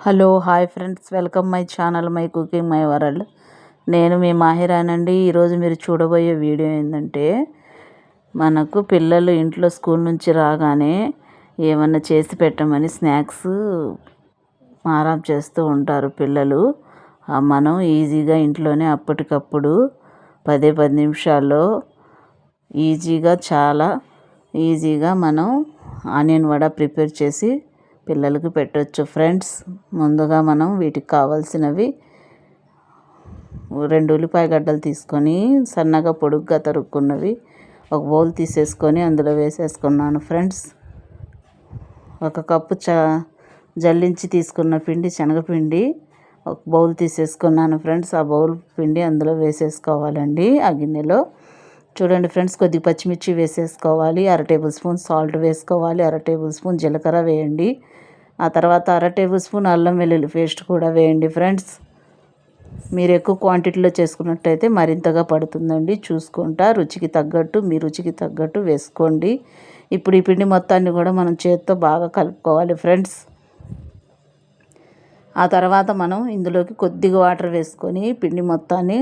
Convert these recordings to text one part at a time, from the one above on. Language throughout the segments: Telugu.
Hello hi friends, welcome my channel my cooking my world. నేను మీ మాహిరానండి. ఈరోజు మీరు చూడబోయే వీడియో ఏంటంటే, మనకు పిల్లలు ఇంట్లో స్కూల్ నుంచి రాగానే ఏమన్నా చేసి పెట్టమని స్నాక్స్ మారాం చేస్తూ ఉంటారు పిల్లలు. మనం ఈజీగా ఇంట్లోనే అప్పటికప్పుడు 10 నిమిషాల్లో చాలా ఈజీగా మనం ఆనియన్ వడ ప్రిపేర్ చేసి పిల్లలకు పెట్టవచ్చు ఫ్రెండ్స్. ముందుగా మనం వీటికి కావాల్సినవి 2 ఉల్లిపాయ గడ్డలు తీసుకొని సన్నగా పొడుగ్గా తరుక్కున్నవి ఒక బౌల్ తీసేసుకొని అందులో వేసేసుకున్నాను ఫ్రెండ్స్. 1 కప్పు జల్లించి తీసుకున్న పిండి, శనగపిండి ఒక బౌల్ తీసేసుకున్నాను ఫ్రెండ్స్. ఆ బౌల్ పిండి అందులో వేసేసుకోవాలండి. ఆ గిన్నెలో చూడండి ఫ్రెండ్స్, కొద్దిగా పచ్చిమిర్చి వేసేసుకోవాలి, 1/2 టేబుల్ స్పూన్ సాల్ట్ వేసుకోవాలి, 1/2 టేబుల్ స్పూన్ జీలకర్ర వేయండి. ఆ తర్వాత 1/2 టేబుల్ స్పూన్ అల్లం వెల్లుల్లి పేస్ట్ కూడా వేయండి ఫ్రెండ్స్. మీరు ఎక్కువ క్వాంటిటీలో చేసుకున్నట్టయితే మరింతగా పడుతుందండి. చూసుకుంటా రుచికి తగ్గట్టు, మీ రుచికి తగ్గట్టు వేసుకోండి. ఇప్పుడు ఈ పిండి మొత్తాన్ని కూడా మనం చేతితో బాగా కలుపుకోవాలి ఫ్రెండ్స్. ఆ తర్వాత మనం ఇందులోకి కొద్దిగా వాటర్ వేసుకొని పిండి మొత్తాన్ని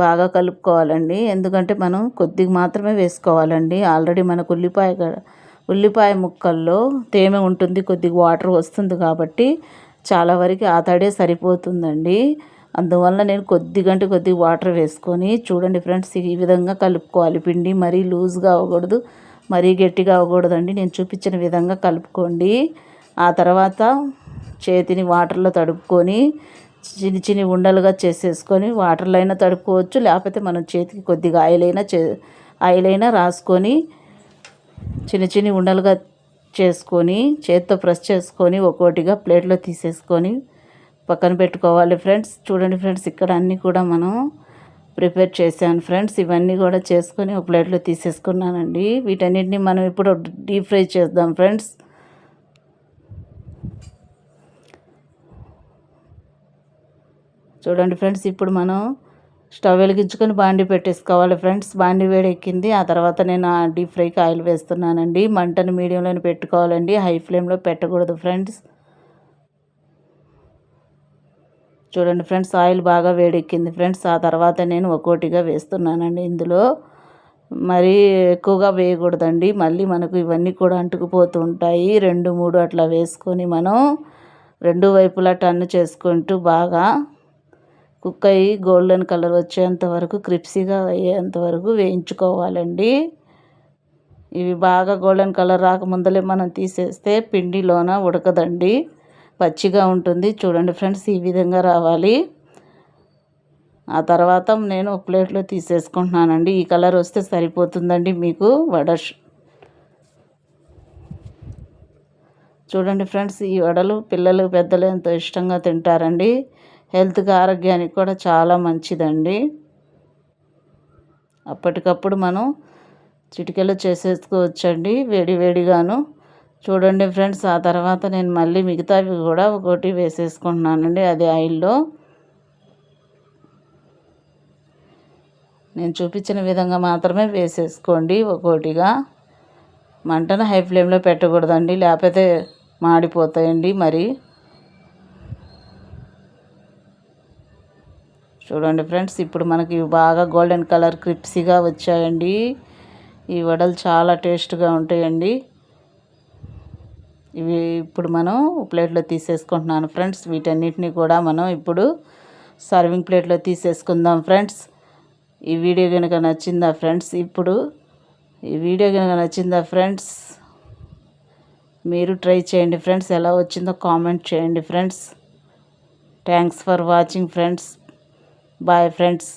బాగా కలుపుకోవాలండి. ఎందుకంటే మనం కొద్దిగా మాత్రమే వేసుకోవాలండి. ఆల్రెడీ మనకు ఉల్లిపాయ ముక్కల్లో తేమ ఉంటుంది, కొద్దిగా వాటర్ వస్తుంది కాబట్టి చాలా వరకు ఆ తడే సరిపోతుందండి. అందువల్ల నేను కొద్దిగా వాటర్ వేసుకొని చూడండి ఫ్రెండ్స్, ఈ విధంగా కలుపుకోవాలి. పిండి మరీ లూజ్గా అవ్వకూడదు, మరీ గట్టిగా అవ్వకూడదండి. నేను చూపించిన విధంగా కలుపుకోండి. ఆ తర్వాత చేతిని వాటర్లో తడుపుకొని చిన్ని ఉండలుగా చేసేసుకొని వాటర్లో అయినా తడుపుకోవచ్చు, లేకపోతే మనం చేతికి కొద్దిగా ఆయిల్ అయినా రాసుకొని చిన్ని ఉండలుగా చేసుకొని చేతితో ప్రెస్ చేసుకొని ఒక్కోటిగా ప్లేట్లో తీసేసుకొని పక్కన పెట్టుకోవాలి ఫ్రెండ్స్. చూడండి ఫ్రెండ్స్, ఇక్కడ అన్నీ కూడా మనం ప్రిపేర్ చేశాను ఫ్రెండ్స్. ఇవన్నీ కూడా చేసుకొని ఒక ప్లేట్లో తీసేసుకున్నానండి. వీటన్నిటిని మనం ఇప్పుడు డీప్ ఫ్రై చేద్దాం ఫ్రెండ్స్. చూడండి ఫ్రెండ్స్, ఇప్పుడు మనం స్టవ్ వెలిగించుకొని బాండీ పెట్టేసుకోవాలి ఫ్రెండ్స్. బాండీ వేడెక్కింది. ఆ తర్వాత నేను డీప్ ఫ్రైకి ఆయిల్ వేస్తున్నానండి. మంటను మీడియంలోనే పెట్టుకోవాలండి, హై ఫ్లేమ్లో పెట్టకూడదు ఫ్రెండ్స్. చూడండి ఫ్రెండ్స్, ఆయిల్ బాగా వేడెక్కింది ఫ్రెండ్స్. ఆ తర్వాత నేను ఒక్కోటిగా వేస్తున్నానండి. ఇందులో మరీ ఎక్కువగా వేయకూడదండి, మళ్ళీ మనకు ఇవన్నీ కూడా అంటుకుపోతూ ఉంటాయి. 2, 3 అట్లా వేసుకొని మనం 2 వైపులా టర్న్ చేసుకుంటూ బాగా కుక్ అయ్యి గోల్డెన్ కలర్ వచ్చేంత వరకు, క్రిప్సీగా అయ్యేంత వరకు వేయించుకోవాలండి. ఇవి బాగా గోల్డెన్ కలర్ రాకముందలే మనం తీసేస్తే పిండిలోన ఉడకదండి, పచ్చిగా ఉంటుంది. చూడండి ఫ్రెండ్స్, ఈ విధంగా రావాలి. ఆ తర్వాత నేను ఒక ప్లేట్లో తీసేసుకుంటున్నానండి. ఈ కలర్ వస్తే సరిపోతుందండి మీకు చూడండి ఫ్రెండ్స్, ఈ వడలు పిల్లలు పెద్దలు ఎంతో ఇష్టంగా తింటారండి. హెల్త్కి, ఆరోగ్యానికి కూడా చాలా మంచిదండి. అప్పటికప్పుడు మనం చిటికెలో చేసేసుకోవచ్చండి, వేడిగాను. చూడండి ఫ్రెండ్స్, ఆ తర్వాత నేను మళ్ళీ మిగతావి కూడా ఒకటి వేసేసుకుంటున్నానండి. అది ఆయిల్లో నేను చూపించిన విధంగా మాత్రమే వేసేసుకోండి ఒక్కోటిగా. మంటను హై ఫ్లేమ్లో పెట్టకూడదండి, లేకపోతే మాడిపోతాయండి మరి. చూడండి ఫ్రెండ్స్, ఇప్పుడు మనకి బాగా గోల్డెన్ కలర్ క్రిప్సీగా వచ్చాయండి. ఈ వడలు చాలా టేస్ట్గా ఉంటాయండి. ఇవి ఇప్పుడు మనం ప్లేట్లో తీసేసుకుంటున్నాను ఫ్రెండ్స్. వీటన్నిటిని కూడా మనం ఇప్పుడు సర్వింగ్ ప్లేట్లో తీసేసుకుందాం ఫ్రెండ్స్. ఈ వీడియో కనుక నచ్చిందా ఫ్రెండ్స్? మీరు ట్రై చేయండి ఫ్రెండ్స్. ఎలా వచ్చిందో కామెంట్ చేయండి friends. Thanks for watching friends. Bye friends.